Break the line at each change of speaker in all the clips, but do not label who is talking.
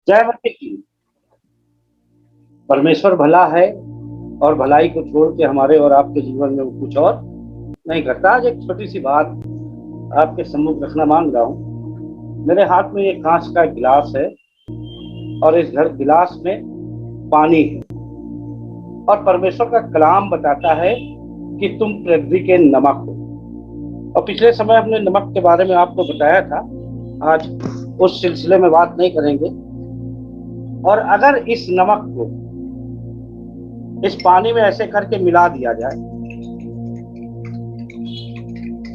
जय मसीह की। परमेश्वर भला है और भलाई को छोड़ के हमारे और आपके जीवन में वो कुछ और नहीं करता। आज एक छोटी सी बात आपके सम्मुख रखना मांग रहा हूँ। मेरे हाथ में एक कांच का गिलास है और इस गिलास में पानी है और परमेश्वर का कलाम बताता है कि तुम पृथ्वी के नमक हो। और पिछले समय हमने नमक के बारे में आपको बताया था। आज उस सिलसिले में बात नहीं करेंगे। और अगर इस नमक को इस पानी में ऐसे करके मिला दिया जाए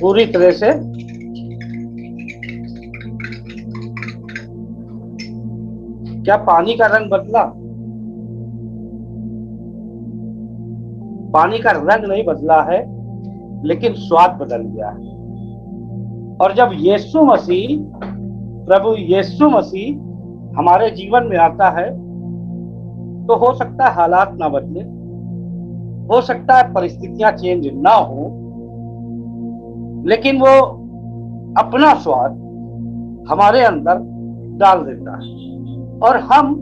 पूरी तरह से, क्या पानी का रंग बदला? पानी का रंग नहीं बदला है, लेकिन स्वाद बदल गया है। और जब यीशु मसीह, प्रभु यीशु मसीह हमारे जीवन में आता है तो हो सकता है हालात ना बदले, हो सकता है परिस्थितियां चेंज ना हो, लेकिन वो अपना स्वाद हमारे अंदर डाल देता है और हम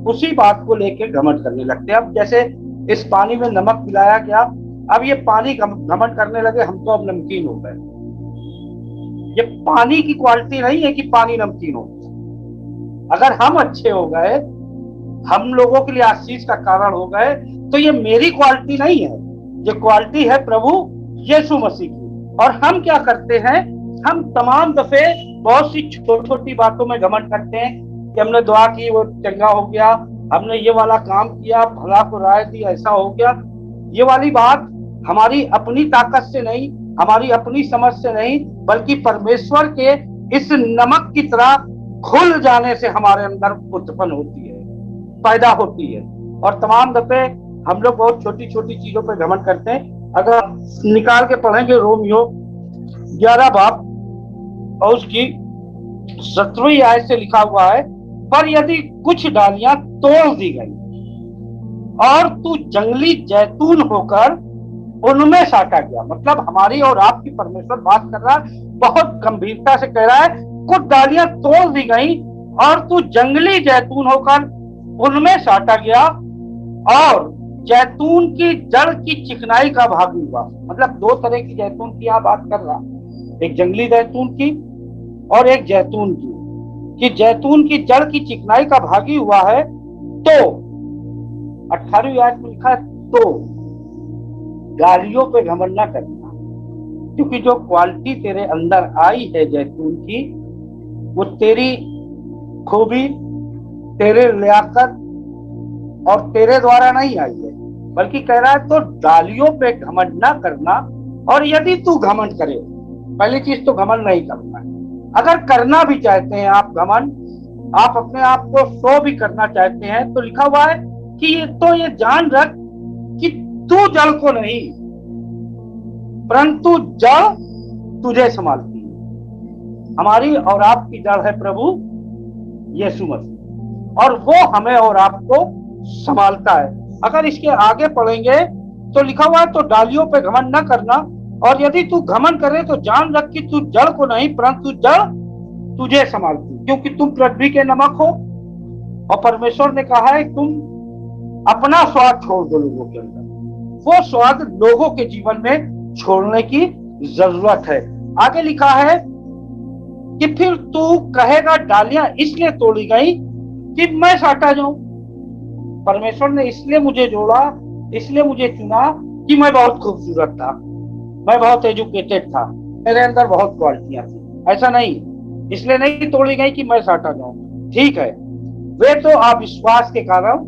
उसी बात को लेके घमंड करने लगते हैं। अब जैसे इस पानी में नमक मिलाया गया, अब ये पानी घमंड करने लगे हम तो अब नमकीन हो गए। ये पानी की क्वालिटी नहीं है कि पानी नमकीन हो। अगर हम अच्छे हो गए, हम लोगों के लिए आशीष का कारण हो गए, तो ये मेरी क्वालिटी नहीं है, ये क्वालिटी है प्रभु यीशु मसीह की। और हम क्या करते हैं, हम तमाम दफे बहुत सी छोटी छोटी बातों में घमंड करते हैं कि हमने दुआ की वो चंगा हो गया, हमने ये वाला काम किया, भला को राय दी, ऐसा हो गया। ये वाली बात हमारी अपनी ताकत से नहीं, हमारी अपनी समझ से नहीं, बल्कि परमेश्वर के इस नमक की तरह घुल जाने से हमारे अंदर उत्पन्न होती है, पैदा होती है। और तमाम दफे हम लोग बहुत छोटी छोटी चीजों पर घमंड करते हैं। अगर निकाल के पढ़ेंगे रोमियो 11 बाब और उसकी 17वीं आयत से लिखा हुआ है, पर यदि कुछ डालियां तोड़ दी गई और तू जंगली जैतून होकर उनमें साटा गया। मतलब हमारी और आपकी परमेश्वर बात कर रहा है, बहुत गंभीरता से कह रहा है, कुछ डालियां तोड़ दी गई और तू जंगली जैतून होकर उनमें साटा गया और जैतून की जड़ की चिकनाई का भागी हुआ। मतलब दो तरह की जैतून की यहाँ बात कर रहा, एक जंगली जैतून की और एक जैतून की, कि जैतून की जड़ की चिकनाई का भागी हुआ है। तो 18वीं आयत में लिखा है, तो गालियों पे घमंड ना करना, क्योंकि जो क्वालिटी तेरे अंदर आई है जैतून की, वो तेरी खूबी, तेरे लियाकत और तेरे द्वारा नहीं आई है, बल्कि कह रहा है तो डालियों पे घमंड ना करना। और यदि तू घमंड करे, पहली चीज तो घमंड नहीं करना है। अगर करना भी चाहते हैं आप घमंड, आप अपने आप को शो भी करना चाहते हैं, तो लिखा हुआ है कि ये जान रख कि तू जड़ को नहीं, परंतु जड़ तुझे संभालती है। हमारी और आपकी जड़ है प्रभु यीशु मसीह, और वो हमें और आपको संभालता है। अगर इसके आगे पढ़ेंगे तो लिखा हुआ है, तो डालियों पे घमंड न करना, और यदि तू घमंड करे तो जान रख कि तू जड़ को नहीं, परंतु जड़ तुझे संभालती, क्योंकि तुम पृथ्वी के नमक हो। और परमेश्वर ने कहा है तुम अपना स्वाद छोड़ दो लोगों के अंदर। वो स्वाद लोगों के जीवन में छोड़ने की जरूरत है। आगे लिखा है कि फिर तू कहेगा डालियां इसलिए तोड़ी गई कि मैं साटा जाऊं। परमेश्वर ने इसलिए मुझे जोड़ा, इसलिए मुझे चुना कि मैं बहुत खूबसूरत था, मैं बहुत एजुकेटेड था, मेरे अंदर बहुत क्वालिटियां थी। ऐसा नहीं, इसलिए नहीं तोड़ी गई कि मैं साटा जाऊं। ठीक है, वे तो अविश्वास के कारण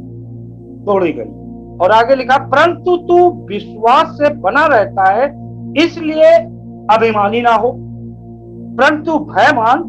तोड़ी गई। और आगे लिखा, परंतु तू विश्वास से बना रहता है, इसलिए अभिमानी ना हो, परंतु भय मान,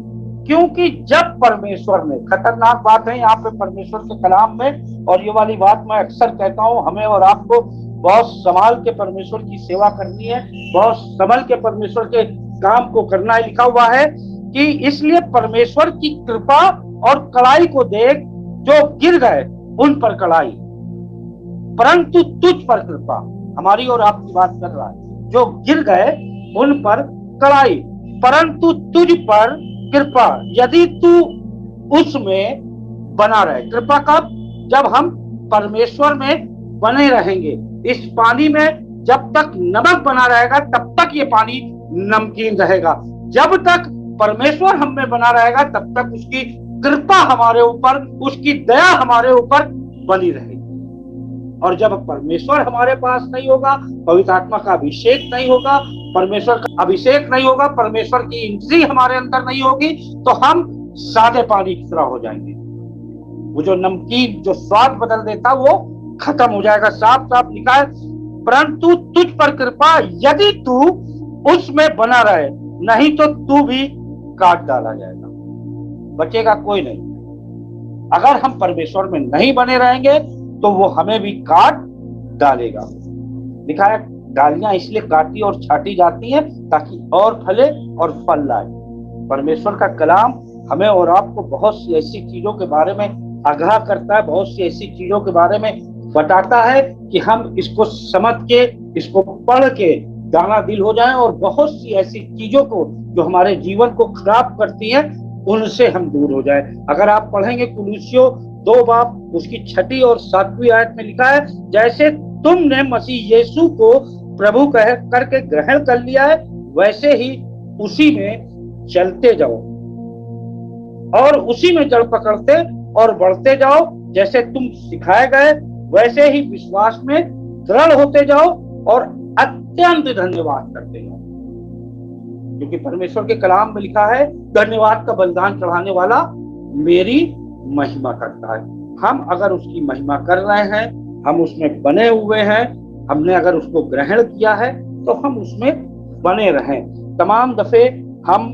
क्योंकि जब परमेश्वर ने, खतरनाक बात है यहाँ पे परमेश्वर के कलाम में, और ये वाली बात मैं अक्सर कहता हूँ, हमें और आपको बहुत संभाल के परमेश्वर की सेवा करनी है, बहुत संभल के परमेश्वर के काम को करना है। लिखा हुआ है कि इसलिए परमेश्वर की कृपा और कड़ाई को देख, जो गिर गए उन पर कड़ाई, परंतु तुझ पर कृपा। हमारी और आपकी बात कर रहा है, जो गिर गए उन पर कड़ाई, परंतु तुझ पर कृपा, यदि तू उसमें बना रहे। कृपा कब? जब हम परमेश्वर में बने रहेंगे। इस पानी में जब तक नमक बना रहेगा तब तक ये पानी नमकीन रहेगा। जब तक परमेश्वर हम में बना रहेगा तब तक उसकी कृपा हमारे ऊपर, उसकी दया हमारे ऊपर बनी रहेगी। और जब परमेश्वर हमारे पास नहीं होगा, पवित्र आत्मा का अभिषेक नहीं होगा, परमेश्वर का अभिषेक नहीं होगा, परमेश्वर की एंट्री हमारे अंदर नहीं होगी, तो हम सादे पानी की तरह हो जाएंगे। वो जो नमकीन, जो स्वाद बदल देता, वो खत्म हो जाएगा। साफ साफ लिखा है, परंतु तुझ पर कृपा यदि तू उसमें बना रहे, नहीं तो तू भी काट डाला जाएगा, बचेगा कोई नहीं। अगर हम परमेश्वर में नहीं बने रहेंगे तो वो हमें भी काट डालेगा। लिखा है, डालियां इसलिए काटी और छाटी जाती हैं ताकि और फले और फल लाए। परमेश्वर का कलाम हमें और आपको बहुत सी ऐसी चीजों के बारे में आगाह करता है, बहुत सी ऐसी चीजों के बारे में बताता है कि हम इसको समझ के, इसको पढ़ के दाना दिल हो जाएं और बहुत सी ऐसी चीजों को जो हमारे जीवन को खराब करती हैं उनसे हम दूर हो जाएं। अगर आप पढ़ेंगे कुलुस्सियों 2 बाब उसकी 6 और 7वीं आयत में लिखा है, जैसे तुमने मसीह यीशु को प्रभु कह करके ग्रहण कर लिया है, वैसे ही उसी में चलते जाओ और उसी में जड़ पकड़ते और बढ़ते जाओ। जैसे तुम सिखाए गए वैसे ही विश्वास में दृढ़ होते जाओ और अत्यंत धन्यवाद करते जाओ। क्योंकि परमेश्वर के कलाम में लिखा है, धन्यवाद का बलिदान चढ़ाने वाला मेरी महिमा करता है। हम अगर उसकी महिमा कर रहे हैं, हम उसमें बने हुए हैं, हमने अगर उसको ग्रहण किया है तो हम उसमें बने रहें। तमाम दफे हम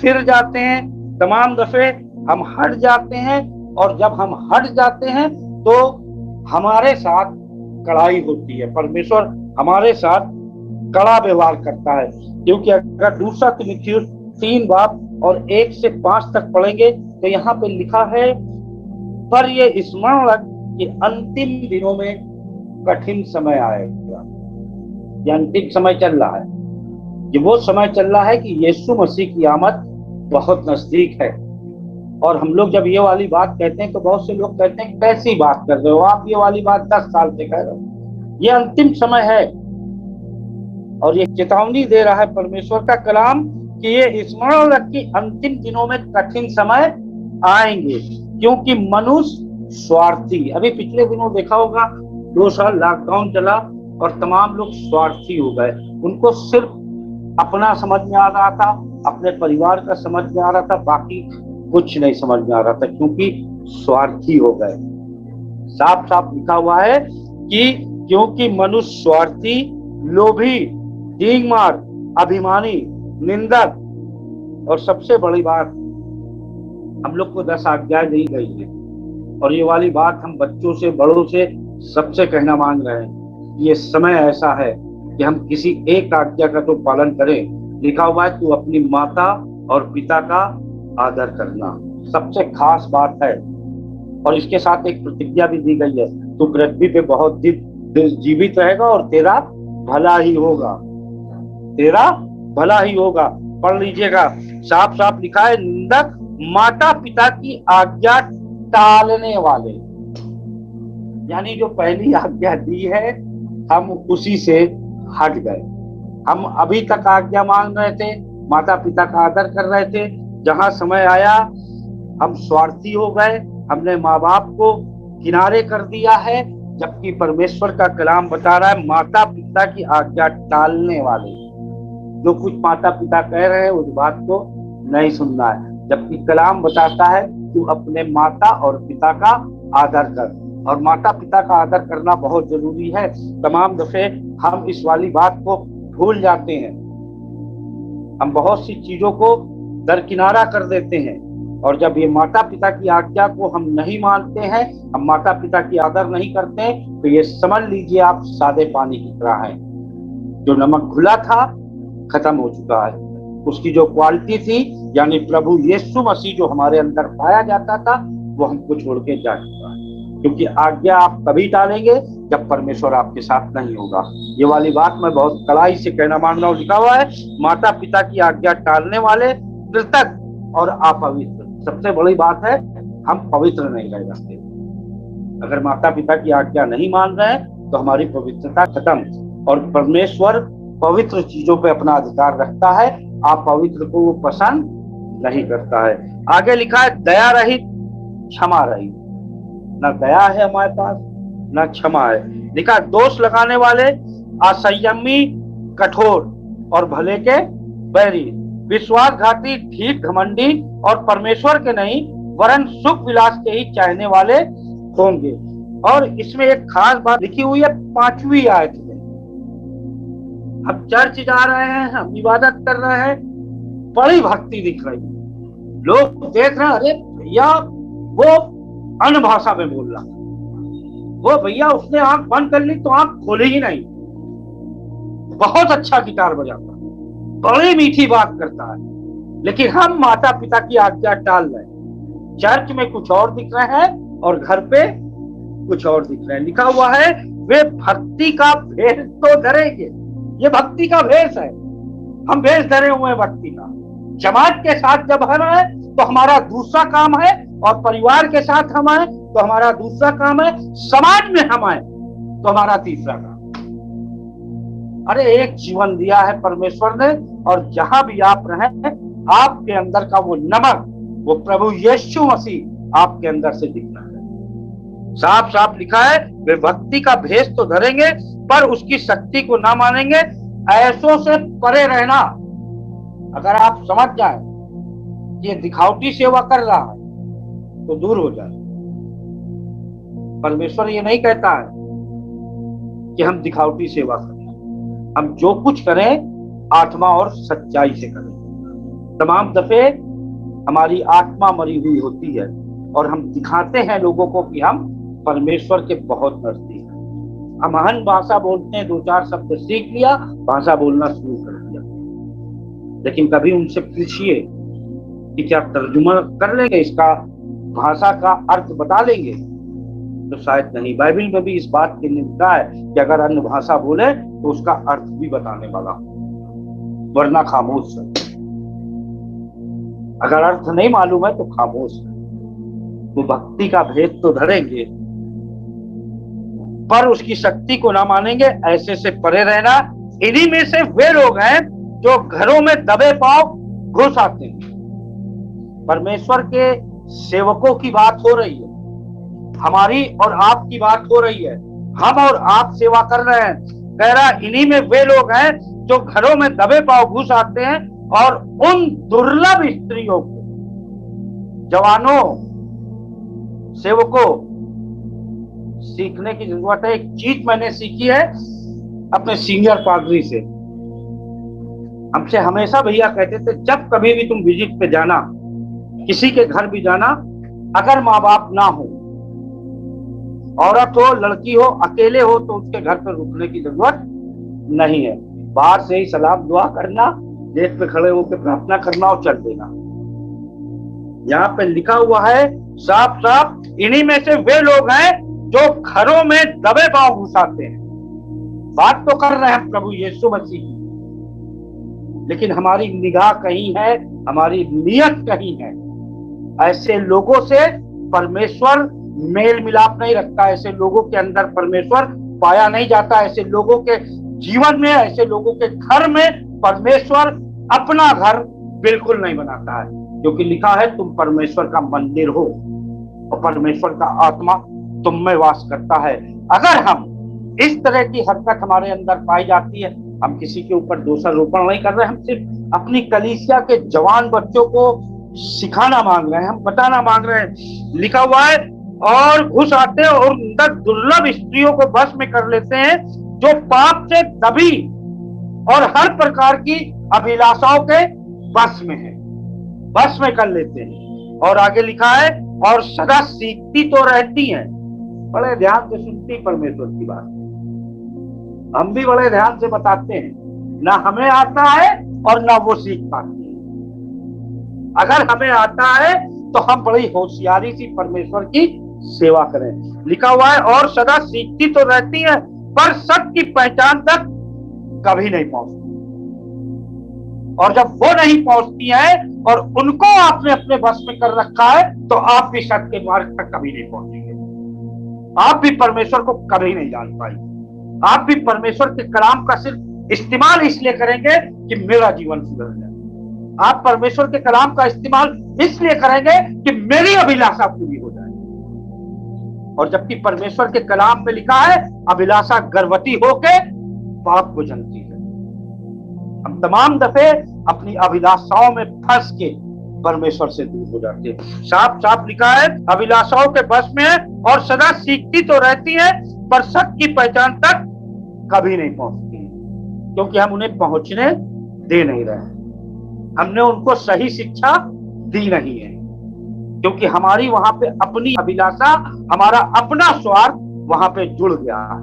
फिर जाते हैं, तमाम दफे हम हट जाते हैं, और जब हम हट जाते हैं तो हमारे साथ कड़ाई होती है। परमेश्वर हमारे साथ कड़ा व्यवहार करता है। क्योंकि अगर 2 तिमुथियुस 3 बाब और 1 से 5 तक पढ़ेंगे तो यहाँ पे लिखा है, पर ये स्मरण रख कि अंतिम दिनों में कठिन समय आएगा। ये अंतिम समय चल रहा है, ये वो समय चल रहा है कि यीशु मसीह की आमद बहुत नजदीक है। और हम लोग जब ये वाली बात कहते हैं तो बहुत से लोग कहते हैं कैसी बात कर रहे हो आप, ये वाली बात 10 साल से कह रहे हो। ये अंतिम समय है और ये चेतावनी दे रहा है परमेश्वर का कलाम कि ये स्मरण रख कि अंतिम दिनों में कठिन समय आएंगे, क्योंकि मनुष्य स्वार्थी। अभी पिछले दिनों देखा होगा 2 साल लॉकडाउन चला और तमाम लोग स्वार्थी हो गए। उनको सिर्फ अपना समझ में आ रहा था, अपने परिवार का समझ में आ रहा था, बाकी कुछ नहीं समझ में आ रहा था, क्योंकि स्वार्थी हो गए। साफ साफ लिखा हुआ है कि क्योंकि मनुष्य स्वार्थी, लोभी, डींगमार, अभिमानी, निंदक, और सबसे बड़ी बात, हम लोग को 10 आज्ञाएं दी गई है और ये वाली बात हम बच्चों से, बड़ों से, सबसे कहना मांग रहे हैं। ये समय ऐसा है कि हम किसी एक आज्ञा का तो पालन करें। लिखा हुआ है, तू अपनी माता और पिता का आदर करना, सबसे खास बात है। और इसके साथ एक प्रतिज्ञा भी दी गई है, तू पृथ्वी पे बहुत दिन जीवित रहेगा और तेरा भला ही होगा, तेरा भला ही होगा। पढ़ लीजिएगा, साफ साफ लिखा है, निंदक, माता पिता की आज्ञा टालने वाले, यानी जो पहली आज्ञा दी है हम उसी से हट गए। हम अभी तक आज्ञा मांग रहे थे, माता पिता का आदर कर रहे थे, जहां समय आया हम स्वार्थी हो गए, हमने माँ बाप को किनारे कर दिया है। जबकि परमेश्वर का कलाम बता रहा है, माता पिता की आज्ञा टालने वाले, जो कुछ माता पिता कह रहे हैं उस बात को नहीं सुनना है। जबकि कलाम बताता है तू अपने माता और पिता का आदर कर, और माता पिता का आदर करना बहुत जरूरी है। तमाम दफे हम इस वाली बात को भूल जाते हैं, हम बहुत सी चीजों को दरकिनारा कर देते हैं, और जब ये माता पिता की आज्ञा को हम नहीं मानते हैं, हम माता पिता की आदर नहीं करते हैं, तो ये समझ लीजिए आप सादे पानी की तरह हैं। जो नमक घुला था खत्म हो चुका है, उसकी जो क्वालिटी थी यानी प्रभु यीशु मसीह जो हमारे अंदर पाया जाता था वो हमको छोड़ के जा चुका है। क्योंकि आज्ञा आप तभी टालेंगे जब परमेश्वर आपके साथ नहीं होगा। ये वाली बात मैं बहुत कड़ाई से कहना मांग रहा हूँ। लिखा हुआ है, माता पिता की आज्ञा टालने वाले, कृतज्ञ और अपवित्र। सबसे बड़ी बात है, हम पवित्र नहीं रह जाते। अगर माता पिता की आज्ञा नहीं मान रहे हैं तो हमारी पवित्रता खत्म। और परमेश्वर पवित्र चीजों पे अपना अधिकार रखता है, आप पवित्र को वो पसंद नहीं करता है। आगे लिखा है दया रहित, क्षमा रहित। न दया है हमारे पास, न क्षमा है। लिखा दोष लगाने वाले, असंयमी, कठोर और भले के बैरी, विश्वासघाती, ठीक, घमंडी और परमेश्वर के नहीं वरन सुख विलास के ही चाहने वाले होंगे। और इसमें एक खास बात लिखी हुई है 5वीं आयत में। हम चर्च जा रहे हैं, हम इबादत कर रहे हैं, बड़ी भक्ति दिख रही है, लोग देख रहे हैं, अरे भैया वो अन्य भाषा में बोल रहा, वो भैया उसने आंख बंद कर ली तो आंख खोली ही नहीं, बहुत अच्छा गिटार बजाता, बड़ी मीठी बात करता है, लेकिन हम माता पिता की आज्ञा टाल रहे हैं। चर्च में कुछ और दिख रहे हैं और घर पे कुछ और दिख रहे हैं। लिखा हुआ है वे भक्ति का भेष तो धरेंगे। ये भक्ति का भेष है, हम भेष धरे हुए हैं भक्ति का। जमात के साथ जब हम हैं तो हमारा दूसरा काम है, और परिवार के साथ हम हैं तो हमारा दूसरा काम है, समाज में हम हैं तो हमारा तीसरा काम। अरे एक जीवन दिया है परमेश्वर ने, और जहां भी आप रहें आपके अंदर का वो नमक, वो प्रभु यीशु मसीह आपके अंदर से दिखना है। साफ साफ लिखा है वे भक्ति का भेष तो धरेंगे पर उसकी शक्ति को ना मानेंगे। ऐसों से परे रहना। अगर आप समझ जाए ये दिखावटी सेवा कर रहा है तो दूर हो जाए। परमेश्वर ये नहीं कहता है कि हम दिखावटी सेवा करें, हम जो कुछ करें आत्मा और सच्चाई से करें। तमाम दफे हमारी आत्मा मरी हुई होती है और हम दिखाते हैं लोगों को कि हम परमेश्वर के बहुत नजदीक हैं। हम अहन भाषा बोलते हैं, 2-4 शब्द सीख लिया, भाषा बोलना शुरू कर दिया, लेकिन कभी उनसे पूछिए कि क्या तर्जुमा कर लेंगे, इसका भाषा का अर्थ बता लेंगे? तो शायद नहीं। बाइबल में भी इस बात की निंदा है कि अगर अन्य भाषा बोले तो उसका अर्थ भी बताने वाला, वरना खामोश है। अगर अर्थ नहीं मालूम है तो खामोश है। वो भक्ति का भेद तो धरेंगे पर उसकी शक्ति को ना मानेंगे। ऐसे से परे रहना। इन्हीं में से वे लोग हैं जो घरों में दबे पांव घुस आते हैं। परमेश्वर के सेवकों की बात हो रही है, हमारी और आपकी बात हो रही है। हम और आप सेवा कर रहे हैं। कह रहा इन्हीं में वे लोग हैं जो घरों में दबे पांव घुस आते हैं और उन दुर्लभ स्त्रियों को, जवानों, सेवकों, सीखने की जरूरत है। एक चीज मैंने सीखी है अपने सीनियर पादरी से। हमसे हमेशा भैया कहते थे जब कभी भी तुम विजिट पे जाना, किसी के घर भी जाना, अगर माँ बाप ना हो, औरत हो, लड़की हो, अकेले हो, तो उसके घर पर रुकने की जरूरत नहीं है। बाहर से ही सलाम दुआ करना, गेट पे खड़े होकर प्रार्थना करना और चल देना। यहाँ पे लिखा हुआ है साफ साफ, इन्हीं में से वे लोग हैं जो घरों में दबे पांव घुसाते हैं। बात तो कर रहे हैं प्रभु यीशु मसीह की, लेकिन हमारी निगाह कहीं है, हमारी नियत कहीं है। ऐसे लोगों से परमेश्वर मेल मिलाप नहीं रखता। ऐसे लोगों के अंदर परमेश्वर पाया नहीं जाता। ऐसे लोगों के जीवन में, ऐसे लोगों के घर में परमेश्वर अपना घर बिल्कुल नहीं बनाता है, क्योंकि लिखा है तुम परमेश्वर का मंदिर हो और परमेश्वर का आत्मा तुम में वास करता है। अगर हम इस तरह की हरकत हमारे अंदर पाई जाती है, हम किसी के ऊपर दोषारोपण नहीं कर रहे, हम सिर्फ अपनी कलीसिया के जवान बच्चों को सिखाना मांग रहे हैं, हम बताना मांग रहे हैं। लिखा हुआ है और घुस आते हैं और दुर्लभ स्त्रियों को बस में कर लेते हैं जो पाप से दबी और हर प्रकार की अभिलाषाओं के बस में है, बस में कर लेते हैं। और आगे लिखा है और सदा सीखती तो रहती हैं। बड़े ध्यान से सुनती परमेश्वर की बात, हम भी बड़े ध्यान से बताते हैं, ना हमें आता है और ना वो सीख पाती है। अगर हमें आता है तो हम बड़ी होशियारी से परमेश्वर की सेवा करें। लिखा हुआ है और सदा सीखती तो रहती है पर सत्य की पहचान तक कभी नहीं पहुंचती। और जब वो नहीं पहुंचती है और उनको आपने अपने बस में कर रखा है, तो आप भी सत्य के मार्ग तक कभी नहीं पहुंचेंगे। आप भी परमेश्वर को कभी नहीं जान पाएंगे। आप भी परमेश्वर के कलाम का सिर्फ इस्तेमाल इसलिए करेंगे कि मेरा जीवन सुधर जाए। आप परमेश्वर के कलाम का इस्तेमाल इसलिए करेंगे कि मेरी अभिलाषा पूरी हो जाए। और जबकि परमेश्वर के कलाम में लिखा है, अभिलाषा गर्भवती होके पाप को जनती है। हम तमाम दफे अपनी अभिलाषाओं में फंस के परमेश्वर से दूर हो जाते हैं। साफ साफ लिखा है, अभिलाषाओं के बस में है और सदा सीखती तो रहती है, पर सत्य की पहचान तक कभी नहीं पहुंचती है, क्योंकि हम उन्हें पहुंचने दे नहीं रहे हैं। हमने उनको सही शिक्षा दी नहीं है, क्योंकि हमारी वहां पे अपनी अभिलाषा, हमारा अपना स्वार्थ वहां पे जुड़ गया है।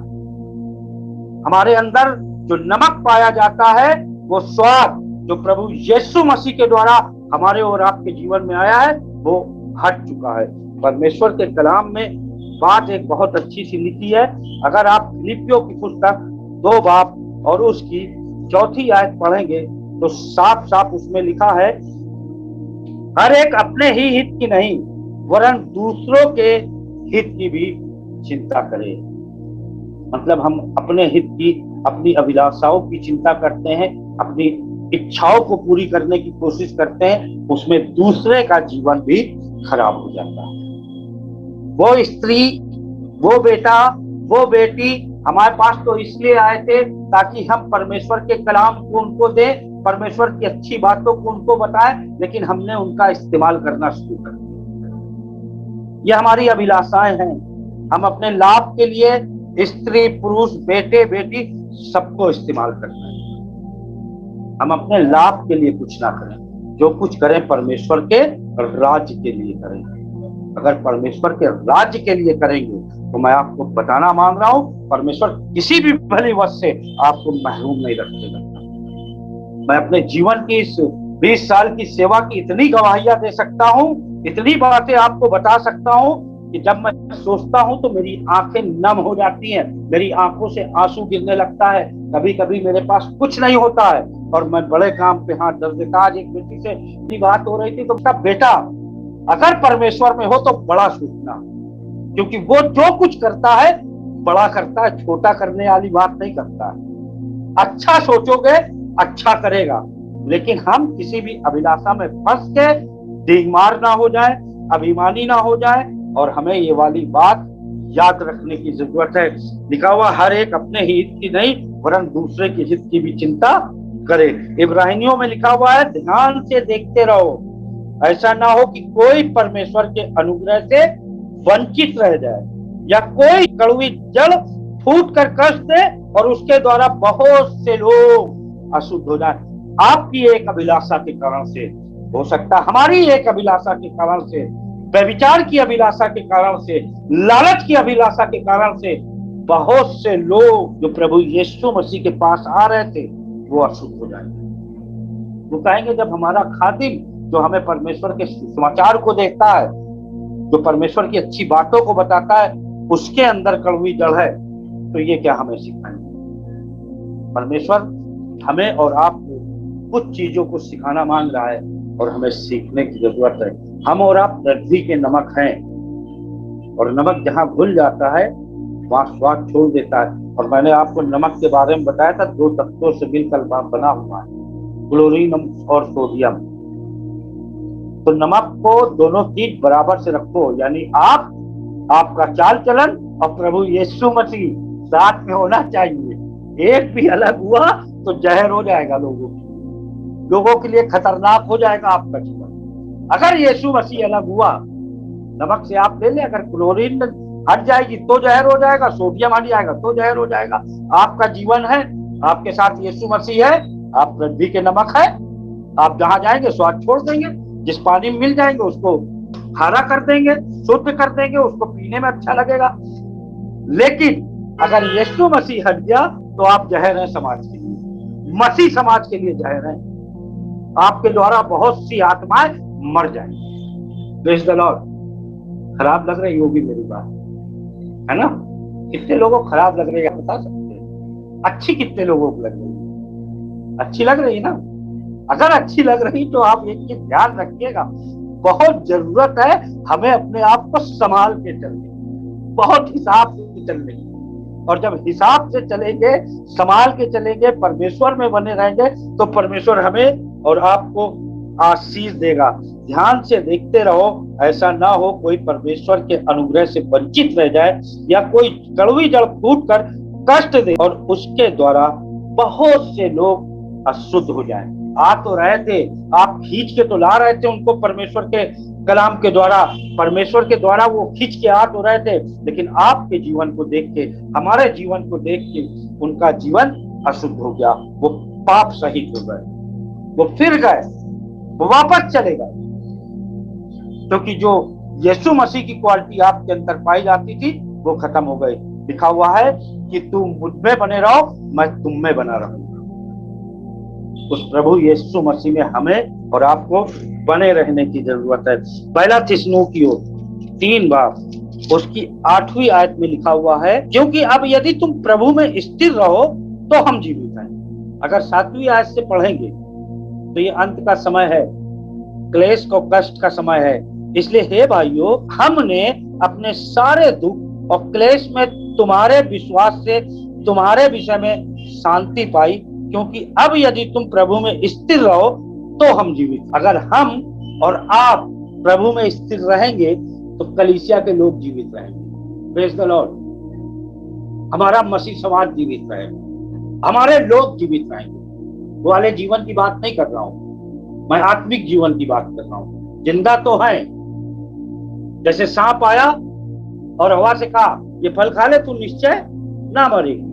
हमारे अंदर जो नमक पाया जाता है, वो स्वाद जो प्रभु यीशु मसीह के द्वारा हमारे और आपके जीवन में आया है, वो हट चुका है। परमेश्वर के कलाम में बात एक बहुत अच्छी सी लिखी है। अगर आप फिलिपियों की पुस्तक 2 बाब और उसकी 4 आयत पढ़ेंगे तो साफ साफ उसमें लिखा है, हर एक अपने ही हित की नहीं वरन दूसरों के हित की भी चिंता करे। मतलब हम अपने हित की, अपनी अभिलाषाओं की चिंता करते हैं, अपनी इच्छाओं को पूरी करने की कोशिश करते हैं, उसमें दूसरे का जीवन भी खराब हो जाता है। वो स्त्री, वो बेटा, वो बेटी हमारे पास तो इसलिए आए थे ताकि हम परमेश्वर के कलाम को उनको दें, परमेश्वर की अच्छी बातों को उनको बताएं, लेकिन हमने उनका इस्तेमाल करना शुरू कर दिया। ये हमारी अभिलाषाएं हैं। हम अपने लाभ के लिए स्त्री, पुरुष, बेटे, बेटी सबको इस्तेमाल करते हैं। हम अपने लाभ के लिए कुछ ना करें, जो कुछ करें परमेश्वर के राज्य के लिए करें। अगर परमेश्वर के राज्य के लिए करेंगे तो मैं आपको बताना मांग रहा हूं, परमेश्वर किसी भी भली वस्तु से आपको महरूम नहीं रखेगा। मैं अपने जीवन की इस 20 साल की सेवा की इतनी गवाहियां दे सकता हूं, इतनी बातें आपको बता सकता हूं कि जब मैं सोचता हूं तो मेरी आंखें नम हो जाती हैं, मेरी आंखों से आंसू गिरने लगता है। कभी कभी मेरे पास कुछ नहीं होता है और मैं बड़े काम पे हाथ धर देता। आज एक बेटी से बात हो रही थी तो उसका बेटा अगर परमेश्वर में हो तो बड़ा सोचना, क्योंकि वो जो कुछ करता है बड़ा करता है, छोटा करने वाली बात नहीं करता है। अच्छा सोचोगे अच्छा करेगा, लेकिन हम किसी भी अभिलाषा में फंस के डींगमार ना हो जाए, अभिमानी ना हो जाए। और हमें ये वाली बात याद रखने की जरूरत है। लिखा हुआ, हर एक अपने हित की नहीं वरन दूसरे के हित की भी चिंता करे। इब्रानियों में लिखा हुआ है, ध्यान से देखते रहो, ऐसा ना हो कि कोई परमेश्वर के अनुग्रह से वंचित रह जाए या कोई कड़वी जल फूट कर कष्ट दे और उसके द्वारा बहुत से लोग अशुद्ध हो जाए। आपकी एक अभिलाषा के कारण से हो सकता है, हमारी एक अभिलाषा के कारण से, व्यभिचार की अभिलाषा के कारण से, लालच की अभिलाषा के कारण से बहुत से लोग जो प्रभु यीशु मसीह के पास आ रहे थे वो अशुद्ध हो जाएंगे। वो कहेंगे, जब हमारा खादिम जो हमें परमेश्वर के समाचार को देखता है, जो परमेश्वर की अच्छी बातों को बताता है, उसके अंदर कड़वी जड़ है, तो ये क्या हमें सिखाएंगे? परमेश्वर हमें और आपको कुछ चीजों को सिखाना मांग रहा है और हमें सीखने की जरूरत है। हम और आप पृथ्वी के नमक हैं और नमक जहां घुल जाता है वहां स्वाद छोड़ देता है। और मैंने आपको नमक के बारे में बताया था, 2 तत्वों से मिलकर बना हुआ है, क्लोरीन और सोडियम। तो नमक को दोनों चीज बराबर से रखो, यानी आपका चाल चलन और प्रभु यीशु मसीह साथ में होना चाहिए। एक भी अलग हुआ तो जहर हो जाएगा, लोगों के लिए खतरनाक हो जाएगा आपका जीवन। अगर यीशु मसीह अलग हुआ, नमक से आप ले लें, अगर क्लोरीन हट जाएगी तो जहर हो जाएगा, सोडियम हट जाएगा तो जहर हो जाएगा। आपका जीवन है, आपके साथ यीशु मसीह है, आप पृथ्वी के नमक है। आप जहां जाएंगे स्वाद छोड़ देंगे, जिस पानी में मिल जाएंगे उसको हरा कर देंगे, शुद्ध कर देंगे, उसको पीने में अच्छा लगेगा। लेकिन अगर यीशु मसीह हट गया तो आप जहर हैं समाज के लिए, मसीह समाज के लिए जहर हैं। आपके द्वारा बहुत सी आत्माएं मर जाएंगी। Praise the Lord. खराब लग रही होगी मेरी बात, है ना? कितने लोगों को खराब लग रही है बता सकते हैं? अच्छी कितने लोगों को लग रही है? अच्छी लग रही है ना? अगर अच्छी लग रही तो आप एक चीज ध्यान रखिएगा, बहुत जरूरत है हमें अपने आप को संभाल के चलने, बहुत हिसाब से चलने की। और जब हिसाब से चलेंगे, संभाल के चलेंगे, परमेश्वर में बने रहेंगे, तो परमेश्वर हमें और आपको आशीष देगा। ध्यान से देखते रहो, ऐसा ना हो कोई परमेश्वर के अनुग्रह से वंचित रह जाए या कोई कड़वी जड़ फूट कर कष्ट दे और उसके द्वारा बहुत से लोग अशुद्ध हो जाएं। आ तो रहे थे, आप खींच के तो ला रहे थे उनको परमेश्वर के कलाम के द्वारा, परमेश्वर के द्वारा वो खींच के आ तो रहे थे, लेकिन आपके जीवन को देख के, हमारे जीवन को देख के उनका जीवन अशुद्ध हो गया, वो पाप सहित हो गए, वो फिर गए, वो वापस चले गए। क्योंकि जो यीशु मसीह की क्वालिटी आपके अंदर पाई जाती थी वो खत्म हो गई। लिखा हुआ है कि तुम मुझ में बने रहो, मैं तुम में बना रहूंगा। उस प्रभु यीशु मसीह में हमें और आपको बने रहने की जरूरत है। पहला थिस्सलुनीकियों 3 बाब उसकी 8वीं आयत में लिखा हुआ है, क्योंकि अब यदि तुम प्रभु में स्थिर रहो तो हम जीवित हैं। अगर 7वीं आयत से पढ़ेंगे तो ये अंत का समय है, क्लेश को कष्ट का समय है। इसलिए हे भाइयों, हमने अपने सारे दुख और क्लेश में तुम्हारे विश्वास से तुम्हारे विषय में शांति पाई, क्योंकि अब यदि तुम प्रभु में स्थिर रहो तो हम जीवित। अगर हम और आप प्रभु में स्थिर रहेंगे तो कलीसिया के लोग जीवित रहेंगे। Praise the Lord. हमारा मसीह समाज जीवित रहेगा, हमारे लोग जीवित रहेंगे। वो वाले जीवन की बात नहीं कर रहा हूं, मैं आत्मिक जीवन की बात कर रहा हूं। जिंदा तो है, जैसे सांप आया और हवा से कहा ये फल खा ले, तू निश्चय ना मरेगी।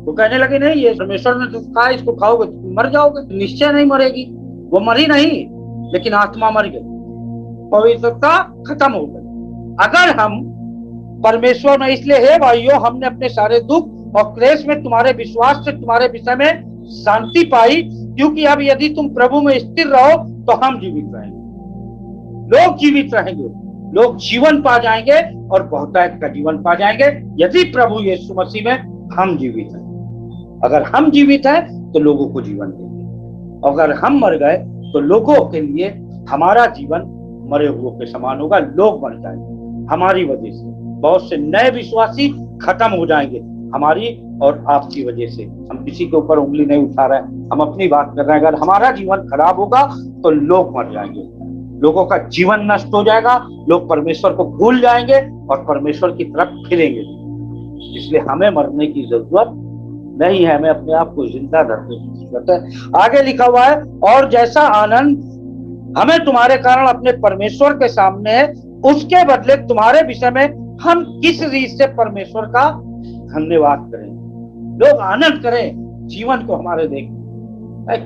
वो कहने लगे नहीं, ये परमेश्वर ने तुम कहा इसको खाओगे तो तुम मर जाओगे, तो निश्चय नहीं मरेगी। वो मरी नहीं, लेकिन आत्मा मर गई, पवित्रता खत्म हो गई। अगर हम परमेश्वर में, इसलिए हे भाइयों, हमने अपने सारे दुख और क्लेश में तुम्हारे विश्वास से तुम्हारे विषय में शांति पाई, क्योंकि अब यदि तुम प्रभु में स्थिर रहो तो हम जीवित रहेंगे। लोग जीवित रहेंगे, लोग जीवन पा जाएंगे और बहुतायत का जीवन पा जाएंगे यदि प्रभु यीशु मसीह में हम जीवित हैं। अगर हम जीवित हैं तो लोगों को जीवन देंगे, अगर हम मर गए तो लोगों के लिए हमारा जीवन मरे हुए के समान होगा। लोग मर जाएंगे हमारी वजह से, बहुत से नए विश्वासी खत्म हो जाएंगे हमारी और आपकी वजह से। हम किसी के ऊपर उंगली नहीं उठा रहे हैं, हम अपनी बात कर रहे हैं। अगर हमारा जीवन खराब होगा तो लोग मर जाएंगे, लोगों का जीवन नष्ट हो जाएगा, लोग परमेश्वर को भूल जाएंगे और परमेश्वर की तरफ फिरेंगे। इसलिए हमें मरने की जरूरत नहीं है, हमें अपने आप को जिंदा रखने की जरूरत है। आगे लिखा हुआ है, और जैसा आनंद हमें तुम्हारे कारण अपने परमेश्वर के सामने है, उसके बदले तुम्हारे विषय में हम किस रीत से परमेश्वर का धन्यवाद करें। लोग आनंद करें जीवन को हमारे देख।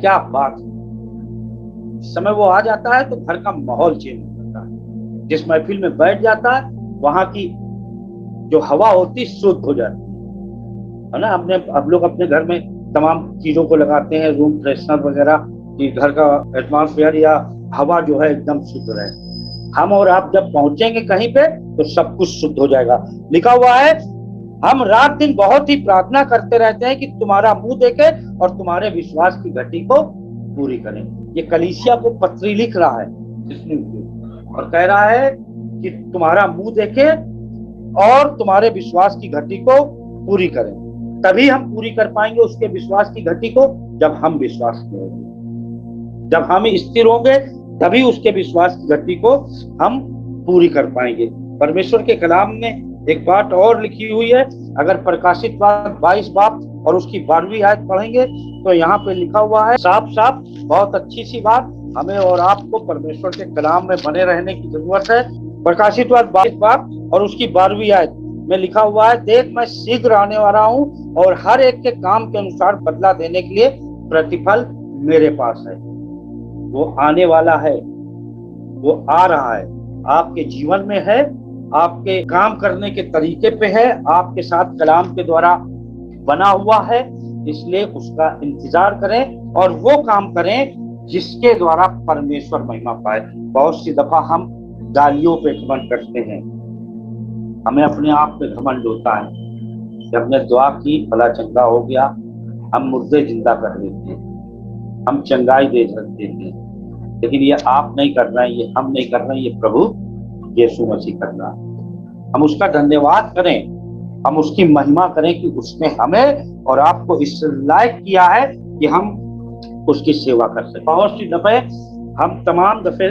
क्या बात है। समय वो आ जाता है तो घर का माहौल चेंज हो जाता है। जिस महफिल में बैठ जाता है वहां की जो हवा होती शुद्ध हो जाती है ना। अब लोग अपने घर में तमाम चीजों को लगाते हैं, रूम फ्रेशनर वगैरह, कि घर का एटमॉस्फेयर या हवा जो है एकदम शुद्ध रहे। हम और आप जब पहुंचेंगे कहीं पे तो सब कुछ शुद्ध हो जाएगा। लिखा हुआ है, हम रात दिन बहुत ही प्रार्थना करते रहते हैं कि तुम्हारा मुंह देखे और तुम्हारे विश्वास की घटी को पूरी करें। ये कलीसिया को पत्री लिख रहा है और कह रहा है कि तुम्हारा मुंह देखे और तुम्हारे विश्वास की घटी को पूरी करें। तभी हम पूरी कर पाएंगे उसके विश्वास की घटी को, जब हम विश्वास करेंगे, जब हम स्थिर होंगे, तभी उसके विश्वास की घटी को हम पूरी कर पाएंगे। परमेश्वर के कलाम में एक बात और लिखी हुई है। अगर प्रकाशित 22 बाब और उसकी 12वीं आयत पढ़ेंगे तो यहाँ पे लिखा हुआ है साफ साफ, बहुत अच्छी सी बात। हमें और आपको परमेश्वर के कलाम में बने रहने की जरूरत है। प्रकाशित 22 बाब और उसकी 12वीं आयत में लिखा हुआ है, देख मैं शीघ्र आने वाला हूँ और हर एक के काम के अनुसार बदला देने के लिए प्रतिफल मेरे पास है। वो आने वाला है, वो आ रहा है, आपके जीवन में है, आपके काम करने के तरीके पे है, आपके साथ कलाम के द्वारा बना हुआ है। इसलिए उसका इंतजार करें और वो काम करें जिसके द्वारा परमेश्वर महिमा पाए। बहुत सी दफा हम गालियों पे घमंड करते हैं, हमें अपने आप पे घमंड होता है। जब हमने दुआ की, भला चंगा हो गया, हम मुर्दे जिंदा कर देते हैं, हम चंगाई दे देते हैं, लेकिन ये आप नहीं कर रहे हैं, ये हम नहीं कर रहे हैं, ये प्रभु यीशु मसीह कर रहा है। हम उसका धन्यवाद करें, हम उसकी महिमा करें कि उसने हमें और आपको इस लायक किया है कि हम उसकी सेवा कर सकें। बहुत सी दफे हम तमाम दफे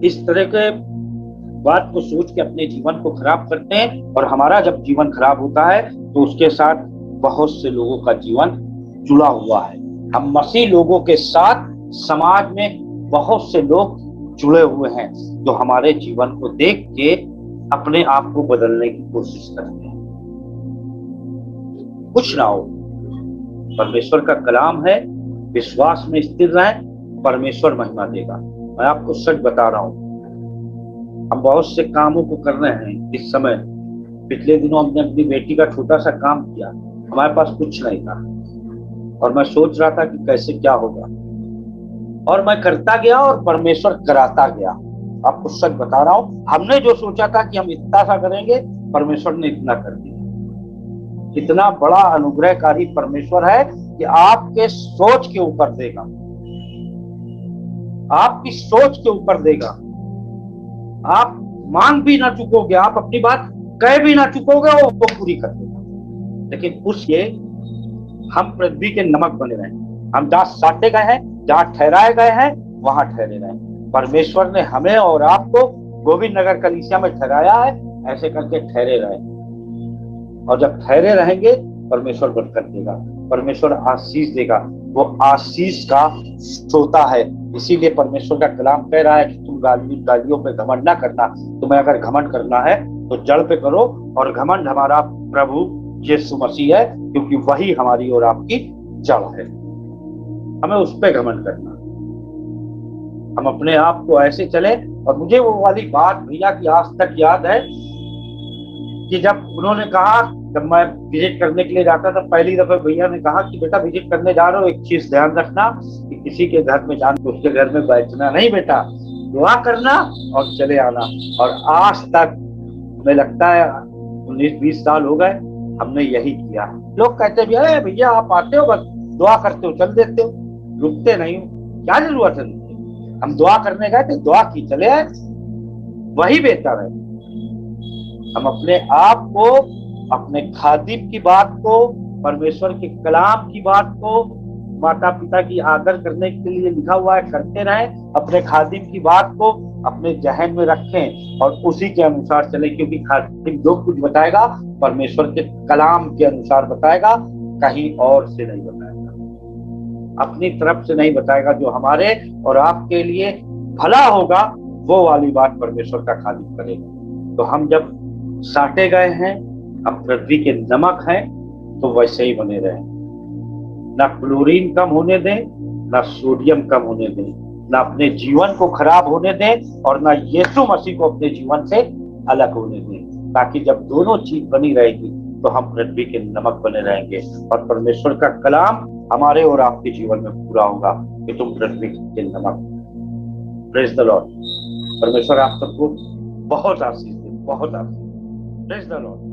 इस तरह के बात को सोच के अपने जीवन को खराब करते हैं, और हमारा जब जीवन खराब होता है तो उसके साथ बहुत से लोगों का जीवन जुड़ा हुआ है। हम मसीह लोगों के साथ समाज में बहुत से लोग जुड़े हुए हैं जो हमारे जीवन को देख के अपने आप को बदलने की कोशिश करते हैं। कुछ ना हो, परमेश्वर का कलाम है, विश्वास में स्थिर रहें, परमेश्वर महिमा देगा। मैं आपको सच बता रहा हूं, हम बहुत से कामों को कर रहे हैं इस समय। पिछले दिनों हमने अपनी बेटी का छोटा सा काम किया, हमारे पास कुछ नहीं था और मैं सोच रहा था कि कैसे क्या होगा, और मैं करता गया और परमेश्वर कराता गया। आपको सच बता रहा हूं, हमने जो सोचा था कि हम इतना सा करेंगे, परमेश्वर ने इतना कर दिया। इतना बड़ा अनुग्रहकारी परमेश्वर है कि आपके सोच के ऊपर देगा, आपकी सोच के ऊपर देगा। आप मांग भी ना चुकोगे, आप अपनी बात कह भी ना चुकोगे, वो पूरी कर देगा। लेकिन उसके हम पृथ्वी के नमक बने रहे, हम जहां साटे गए हैं, जहां ठहराए गए हैं, वहां ठहरे रहे। परमेश्वर ने हमें और आपको गोविंद नगर कलीसिया में ठहराया है, ऐसे करके ठहरे रहे, और जब ठहरे रहेंगे परमेश्वर बरकत देगा, परमेश्वर आशीष देगा। वो आशीष का सोता है। इसीलिए परमेश्वर का कलाम कह रहा है कि तुम गालियों पे घमंड ना करना। तुम्हें अगर घमंड करना है तो जड़ पे करो, और घमंड हमारा प्रभु यीशु मसीह है, क्योंकि वही हमारी और आपकी जड़ है। हमें उस पे घमंड करना, हम अपने आप को ऐसे चले। और मुझे वो वाली बात भैया की आज तक याद है कि जब उन्होंने कहा, जब मैं विजिट करने के लिए जाता था, पहली दफे भैया ने कहा कि बेटा विजिट करने जा रहे हो, एक चीज ध्यान रखना कि किसी के घर में जाना तो उसके घर में बैठना नहीं बेटा, दुआ करना और चले आना। और आज तक हमें लगता है 19-20 साल हो गए, हमने यही किया। लोग कहते भी अरे भैया आप आते हो, बस दुआ करते हो चल देते हो, रुकते नहीं हो, क्या जरूरत है? हम दुआ करने गए थे, दुआ की चले आए, वही बेहतर है। हम अपने आप को, अपने खादिम की बात को, परमेश्वर के कलाम की बात को, माता पिता की आदर करने के लिए लिखा हुआ है करते रहें, अपने खादिम की बात को अपने जहन में रखें और उसी के अनुसार चले, क्योंकि खादिम जो कुछ बताएगा परमेश्वर के कलाम के अनुसार बताएगा, कहीं और से नहीं बताएगा, अपनी तरफ से नहीं बताएगा। जो हमारे और आपके लिए भला होगा वो वाली बात परमेश्वर का खादिम करेगा। तो हम जब साटे गए हैं, हम पृथ्वी के नमक हैं, तो वैसे ही बने रहें। ना क्लोरीन कम होने दें, ना सोडियम कम होने दें, ना अपने जीवन को खराब होने दें, और ना यीशु मसीह को अपने जीवन से अलग होने दें, ताकि जब दोनों चीज बनी रहेगी तो हम पृथ्वी के नमक बने रहेंगे और परमेश्वर का कलाम हमारे और आपके जीवन में पूरा होगा कि तुम पृथ्वी के नमक। Praise the Lord. परमेश्वर आप सबको बहुत आशीष दे, बहुत आशीष। Praise the Lord.